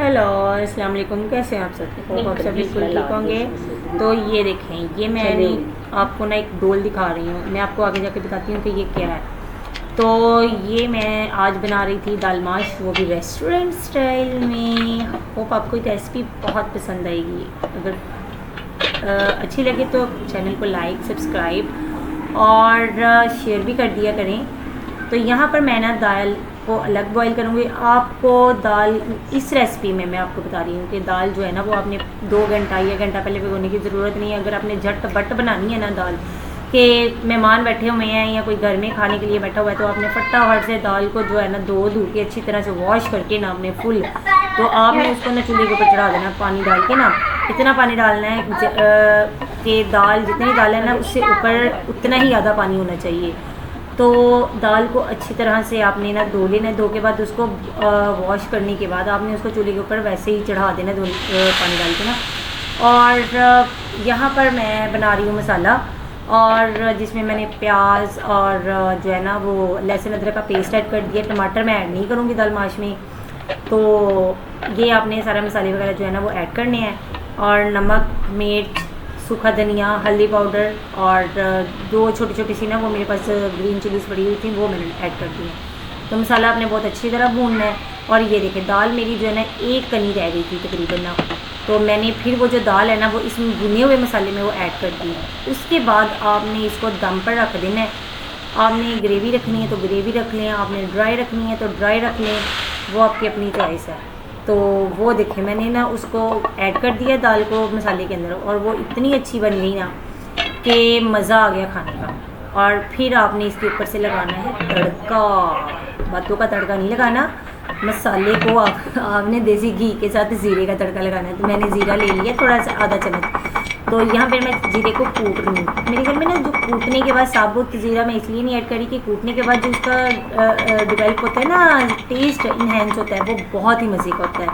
Hello अस्सलाम वालेकुम। कैसे हैं आप सब? होप आप सब बिल्कुल ठीक होंगे। तो ये देखें, ये मैं आपको ना एक डोल दिखा रही हूँ। मैं आपको आगे जाके बताती हूँ कि ये क्या है। तो ये मैं आज बना रही थी दाल माश, वो भी रेस्टोरेंट स्टाइल में। होप आपको ये रेसिपी बहुत पसंद आएगी। अगर अच्छी लगे तो चैनल को लाइक सब्सक्राइब और शेयर भी कर दिया करें। तो यहाँ पर मैं ना दाल को अलग बॉईल करूँगी। आपको दाल इस रेसिपी में मैं आपको बता रही हूँ कि दाल जो है ना वो आपने 2 घंटा या घंटा पहले भिगोने की ज़रूरत नहीं है। अगर आपने झट बट बनानी है ना दाल के मेहमान बैठे हुए हैं या कोई घर में खाने के लिए बैठा हुआ है, तो आपने फटाफट से दाल को जो है ना धो के अच्छी तरह से वॉश करके ना आपने फुल, तो आपने उसको ना चूल्हे के ऊपर चढ़ा देना। पानी डाल के ना इतना पानी डालना है कि दाल जितनी दाल है ना उससे ऊपर उतना ही ज़्यादा पानी होना चाहिए। तो दाल को अच्छी तरह से आपने ना धो लेना। धो के बाद उसको वॉश करने के बाद आपने उसको चूल्हे के ऊपर वैसे ही चढ़ा देना पानी डाल के ना। और यहाँ पर मैं बना रही हूँ मसाला, और जिसमें मैंने प्याज और जो है ना वो लहसुन अदरक का पेस्ट ऐड कर दिया। टमाटर मैं ऐड नहीं करूँगी दाल माश में। तो ये आपने सारा मसाले वगैरह जो है ना वो ऐड करने हैं, और नमक, मिर्च, सूखा धनिया, हल्दी पाउडर और 2 छोटी छोटी सी ना वो मेरे पास ग्रीन चिलीज़ पड़ी हुई थी, वो मैंने ऐड कर दी है। तो मसाला आपने बहुत अच्छी तरह भूनना है। और ये देखिए दाल मेरी जो है ना 1 कनी रह गई थी तकरीबन ना, तो मैंने फिर वो जो दाल है ना वो इसमें भुने हुए मसाले में वो ऐड कर दी। उसके बाद आपने इसको दम पर रख देना है। आपने ग्रेवी रखनी है तो ग्रेवी रख लें, आपने ड्राई रखनी है तो ड्राई रख लें, वो आपकी अपनी चॉइस है। तो वो देखें मैंने ना उसको ऐड कर दिया दाल को मसाले के अंदर, और वो इतनी अच्छी बन गई ना कि मज़ा आ गया खाने का। और फिर आपने इसके ऊपर से लगाना है तड़का। बातों का तड़का नहीं लगाना, मसाले को आपने देसी घी के साथ ज़ीरे का तड़का लगाना है। तो मैंने ज़ीरा ले लिया थोड़ा सा, आधा चम्मच। तो यहाँ पर मैं ज़ीरे को कूट रही हूँ। मेरे घर में ना जो कूटने के बाद साबुत ज़ीरा मैं इसलिए नहीं ऐड करी कि कूटने के बाद जो उसका डिवेल्प होता है ना, टेस्ट इन्हेंस होता है, वो बहुत ही मज़े का होता है।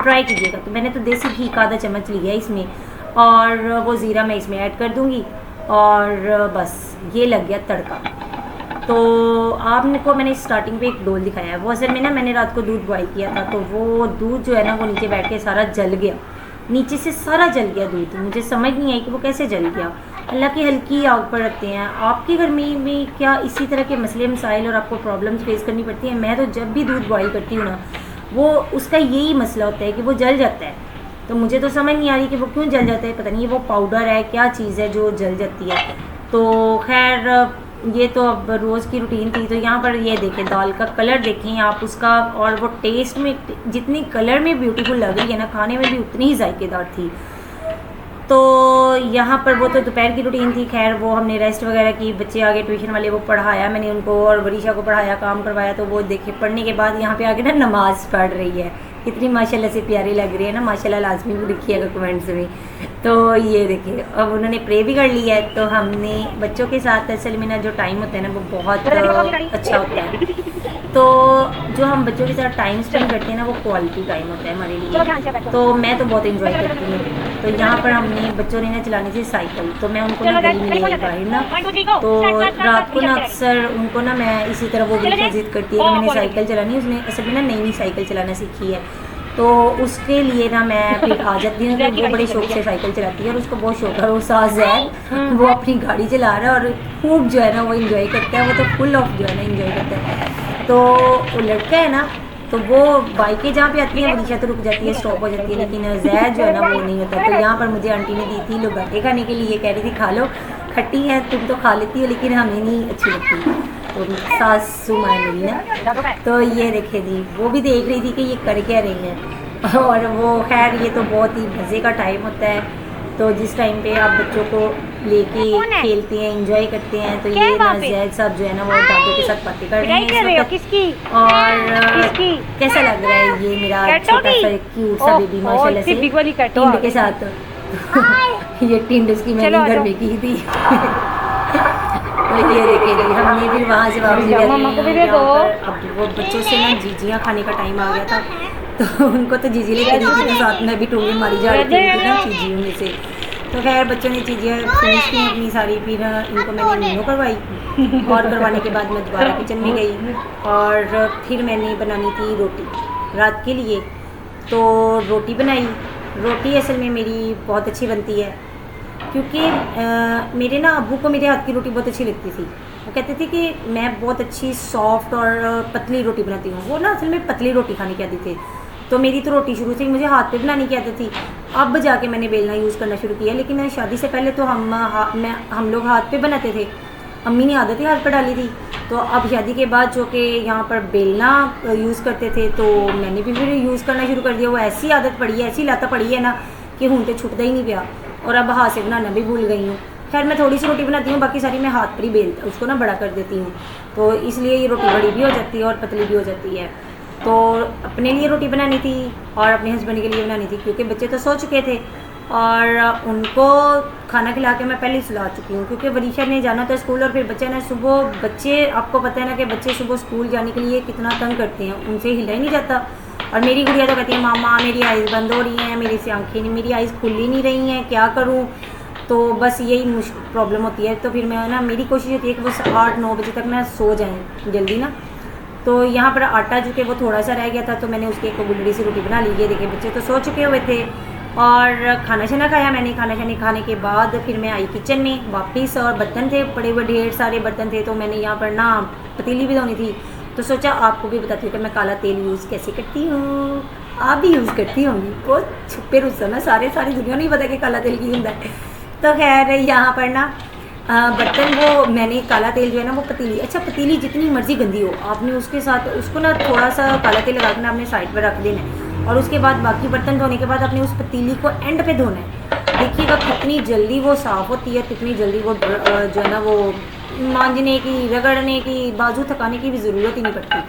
ट्राई कीजिएगा। तो मैंने तो देसी घी का आधा चम्मच लिया है इसमें, और वो ज़ीरा मैं इसमें ऐड कर दूँगी, और बस ये लग गया तड़का। तो आपने को मैंने स्टार्टिंग पे एक डोल दिखाया है, वो असल में ना मैंने रात को दूध बॉईल किया था, तो वो दूध जो है ना वो नीचे बैठ के सारा जल गया, नीचे से सारा जल गया दूध। मुझे समझ नहीं आई कि वो कैसे जल गया। अल्लाह की हल्की आग पर रखते हैं। आपके घर में भी क्या इसी तरह के मसले मसाइल और आपको प्रॉब्लम्स फेस करनी पड़ती हैं? मैं तो जब भी दूध बॉईल करती हूँ ना, वो उसका यही मसला होता है कि वो जल जाता है। तो मुझे तो समझ नहीं आ रही कि वो क्यों जल जाता है। पता नहीं वो पाउडर है क्या चीज़ है जो जल जाती है। तो खैर ये तो अब रोज़ की रूटीन थी। तो यहाँ पर ये देखें दाल का कलर देखें आप उसका, और वो टेस्ट में जितनी कलर में ब्यूटीफुल लग रही है ना, खाने में भी उतनी ही जायकेदार थी। तो यहाँ पर वो तो दोपहर की रूटीन थी। खैर वो हमने रेस्ट वगैरह की, बच्चे आ गए ट्यूशन वाले, वो पढ़ाया मैंने उनको, और वरीशा को पढ़ाया, काम करवाया। तो वो देखे पढ़ने के बाद यहाँ पे आके ना नमाज़ पढ़ रही है। कितनी माशाल्लाह से प्यारी लग रही है ना, माशाल्लाह लाजमी भी लिखिएगा कमेंट्स में। तो ये देखिए अब उन्होंने प्रे भी कर लिया है। तो हमने बच्चों के साथ असल में ना जो टाइम होता है ना वो बहुत अच्छा होता है। तो जो हम बच्चों के साथ टाइम स्पेंड करते हैं ना वो क्वालिटी टाइम होता है हमारे लिए। तो मैं तो बहुत इंजॉय करती हूँ। तो यहाँ पर हमने बच्चों ने ना चलानी थी साइकिल, तो मैं उनको ना गली में ले बाहर ना, तो रात को ना अक्सर उनको ना मैं इसी तरह वो बिल्कुल जिद करती है कि मैंने साइकिल चलानी। उसने असल में ना नई साइकिल चलाना सीखी है, तो उसके लिए ना मैं फिर आ जाती हूँ। तो वो बड़े शौक से साइकिल चलाती है और उसको बहुत शौक है। वो सास है, वो अपनी गाड़ी चला रहा है और खूब जो है ना वो इंजॉय करता है। वो तो फुल ऑफ जो है ना इंजॉय करता है। तो वो लड़का है ना, तो वो बाइकें जहाँ पे आती हैं वरीशा तो रुक जाती है, स्टॉप हो जाती है, लेकिन जैद जो है ना वो नहीं होता। तो यहाँ पर मुझे आंटी ने दी थी लोग बातें खाने के लिए, कह रही थी खा लो, खट्टी है, तुम तो खा लेती हो लेकिन हमें नहीं अच्छी लगती। तो सासू माँ मेरी ना, तो ये देखे थी, वो भी देख रही थी कि ये कर क्या रही हैं। और वो खैर ये तो बहुत ही मज़े का टाइम होता है। तो जिस टाइम पे आप बच्चों को लेके खेलते हैं, एंजॉय करते हैं, तो ये नाज़ैद साहब जो है ना वो दादू के साथ बातें कर रहे हैं और कैसा लग रहा है ये मेरा छोटा सा क्यूट सा बेबी माशाल्लाह से टिंड के साथ। ये टिंड उसकी मैंने घर में की थी। तो ये देखिए हमने फिर वहाँ से वापसी अब वो बच्चों से ना जीजियाँ खाने का टाइम आ गया था, तो उनको तो जीजी लेके दी थी, तो साथ में भी टोंगे मारी जा रही थी ना चीजियों में से। तो खैर बच्चों ने चीज़ें फिनिश की अपनी सारी, फिर इनको मैंने मीनू करवाई, और करवाने के बाद मैं दोबारा किचन में गई और फिर मैंने बनानी थी रोटी रात के लिए। तो रोटी बनाई। रोटी असल में मेरी बहुत अच्छी बनती है, क्योंकि मेरे ना अब्बू को मेरे हाथ की रोटी बहुत अच्छी लगती थी। वो कहते थे कि मैं बहुत अच्छी सॉफ्ट और पतली रोटी बनाती हूँ। वो ना असल में पतली रोटी खाने की आदत थी, तो मेरी तो रोटी शुरू से मुझे हाथ पे बनाने की आदत थी। अब जाके मैंने बेलना यूज़ करना शुरू किया, लेकिन शादी से पहले तो हम लोग हाथ पे बनाते थे। अम्मी ने आदत ही हाथ पर डाली थी। तो अब शादी के बाद जो कि यहाँ पर बेलना यूज़ करते थे, तो मैंने भी फिर यूज़ करना शुरू कर दिया। वो ऐसी आदत पड़ी है, ऐसी लाता पड़ी है ना कि हूँ तो छुटता ही नहीं पाया, और अब हाथ से बनाना भी भूल गई हूँ। खैर मैं थोड़ी सी रोटी बनाती हूँ, बाकी सारी मैं हाथ पर ही बेलता उसको ना बड़ा कर देती हूँ, तो इसलिए ये रोटी बड़ी भी हो जाती है और पतली भी हो जाती है। तो अपने लिए रोटी बनानी थी और अपने हस्बैंड के लिए बनानी थी, क्योंकि बच्चे तो सो चुके थे और उनको खाना खिला के मैं पहले ही सुला चुकी हूँ, क्योंकि वरीशा ने जाना था स्कूल। और फिर बच्चे ना सुबह, बच्चे आपको पता है ना कि बच्चे सुबह स्कूल जाने के लिए कितना तंग करते हैं, उनसे हिला ही नहीं जाता। और मेरी गुड़िया तो कहती है मामा मेरी आइज़ बंद हो रही हैं, मेरी से आँखें नहीं, मेरी आइज़ खुल ही नहीं रही हैं, क्या करूँ। तो बस यही प्रॉब्लम होती है। तो फिर मैं ना, मेरी कोशिश होती है कि बस 8-9 बजे तक ना सो जाएँ जल्दी ना। तो यहाँ पर आटा जो कि वो थोड़ा सा रह गया था, तो मैंने उसकी एक गुलड़ी सी रोटी बना ली है। देखिए बच्चे तो सो चुके हुए थे और खाना शाना खाया मैंने। खाना शाना खाने के बाद फिर मैं आई किचन में वापस, और बर्तन थे पड़े हुए, ढेर सारे बर्तन थे। तो मैंने यहाँ पर ना पतीली भी धोनी थी, तो सोचा आपको भी बताती हूँ कि मैं काला तेल यूज़ कैसे करती हूँ। आप भी यूज़ करती होंगी, वो छुपे रुस्सा ना सारी दुनिया नहीं पता कि काला तेल की होता है। तो खैर यहाँ पर ना बर्तन, वो मैंने काला तेल जो है ना वो पतीली, अच्छा पतीली जितनी मर्ज़ी गंदी हो, आपने उसके साथ उसको ना थोड़ा सा काला तेल लगा के ना अपने साइड पर रख देना है। और उसके बाद बाकी बर्तन धोने के बाद अपने उस पतीली को एंड पे धोना है। देखिएगा कितनी जल्दी वो साफ़ होती है, कितनी जल्दी वो जो है ना वो मांजने की, रगड़ने की, बाजू थकाने की भी ज़रूरत ही नहीं पड़ती।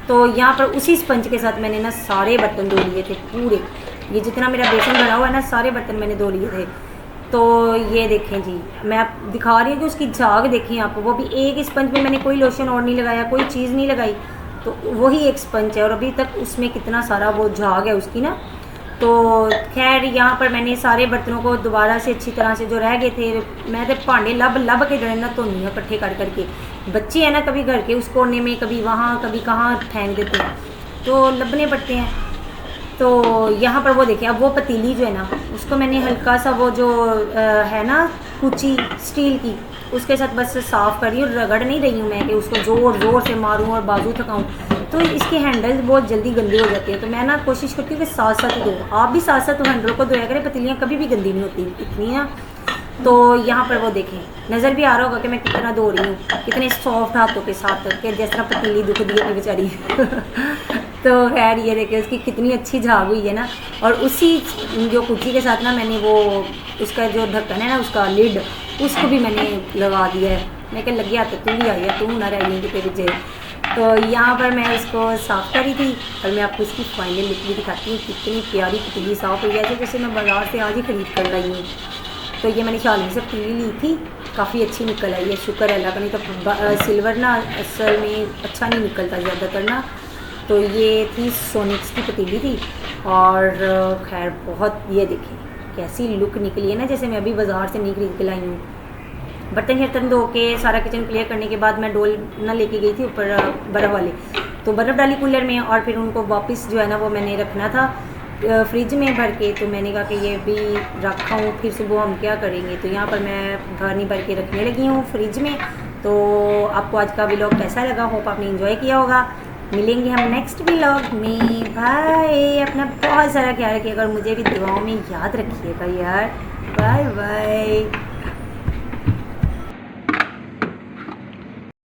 तो यहाँ पर उसी स्पंज के साथ मैंने ना सारे बर्तन धो लिए थे पूरे। ये जितना मेरा बेसन भरा हुआ है ना, सारे बर्तन मैंने धो लिए थे। तो ये देखें जी, मैं आप दिखा रही हूँ कि उसकी झाग देखें आप, वो भी एक स्पंज में मैंने कोई लोशन और नहीं लगाया, कोई चीज़ नहीं लगाई, तो वही एक स्पंज है और अभी तक उसमें कितना सारा वो झाग है उसकी ना। तो खैर यहाँ पर मैंने सारे बर्तनों को दोबारा से अच्छी तरह से जो रह गए थे, मैं तो भांडे लब के जड़े ना धोनी है इकट्ठे कर करके। बच्चे हैं ना, कभी घर के उस कोने में, कभी वहाँ, कभी कहाँ फेंक देते हैं, तो लबने पड़ते हैं। तो यहाँ पर वो देखिए, अब वो पतीली जो है ना, उसको मैंने हल्का सा वो जो है ना कुची स्टील की, उसके साथ बस साफ़ कर रही हूँ। रगड़ नहीं रही हूँ मैं कि उसको ज़ोर से मारूँ और बाजू थकाऊँ, तो इसके हैंडल बहुत जल्दी गंदे हो जाते हैं। तो मैं ना कोशिश करती हूँ कि साथ साथ धो, आप भी साथ साथ हैंडल को धोया करें, पतीलियाँ कभी भी गंदी नहीं होती इतनी ना। तो यहाँ पर वो देखें, नज़र भी आ रहा होगा कि मैं कितना धो रही हूँ, कितने सॉफ्ट हाथों के साथ, कि जिस तरह पतीली दुख दी अपनी बेचारी। तो खैर ये देखिए उसकी कितनी अच्छी झाग हुई है ना। और उसी जो कुर्सी के साथ ना मैंने वो उसका जो ढक्कन है ना, उसका लिड, उसको भी मैंने लगा दिया है। मैं क्या लग गया तो तू भी आई है, तू ना रही है तेरे जे। तो यहाँ पर मैं उसको साफ़ करी थी और मैं आपको इसकी फाइनल लुक भी दिखाती हूँ, कितनी प्यारी पतीली साफ़ हुई है, जैसे मैं बाज़ार से आज ही खरीद कर लाई हूँ। तो ये मैंने शादी से पतीली ली थी, काफ़ी अच्छी निकल आई है, शुक्र है अल्लाह का। नहीं तो सिल्वर ना असल में अच्छा नहीं निकलता ज़्यादातर ना। तो ये थी सोनिक्स की पतीली थी और खैर बहुत, ये देखें कैसी लुक निकली है ना, जैसे मैं अभी बाज़ार से नहीं खरीद के लाई हूँ। बर्तन शर्तन धो के सारा किचन क्लियर करने के बाद मैं डोल ना लेके गई थी ऊपर बर्फ़ वाले, तो बर्फ़ डाली कूलर में और फिर उनको वापस जो है ना वो मैंने रखना था फ्रिज में भर के। तो मैंने कहा कि ये भी रखा हूँ, फिर सुबह हम क्या करेंगे। तो यहाँ पर मैं भरनी भर के रखने लगी हूँ फ्रिज में। तो आपको आज का व्लॉग कैसा लगा, होप आपने एंजॉय किया होगा। मिलेंगे हम नेक्स्ट व्लॉग में, बाय। अपना बहुत सारा ख्याल रखिएगा और मुझे भी दुआओं में याद रखिएगा यार। Bye bye.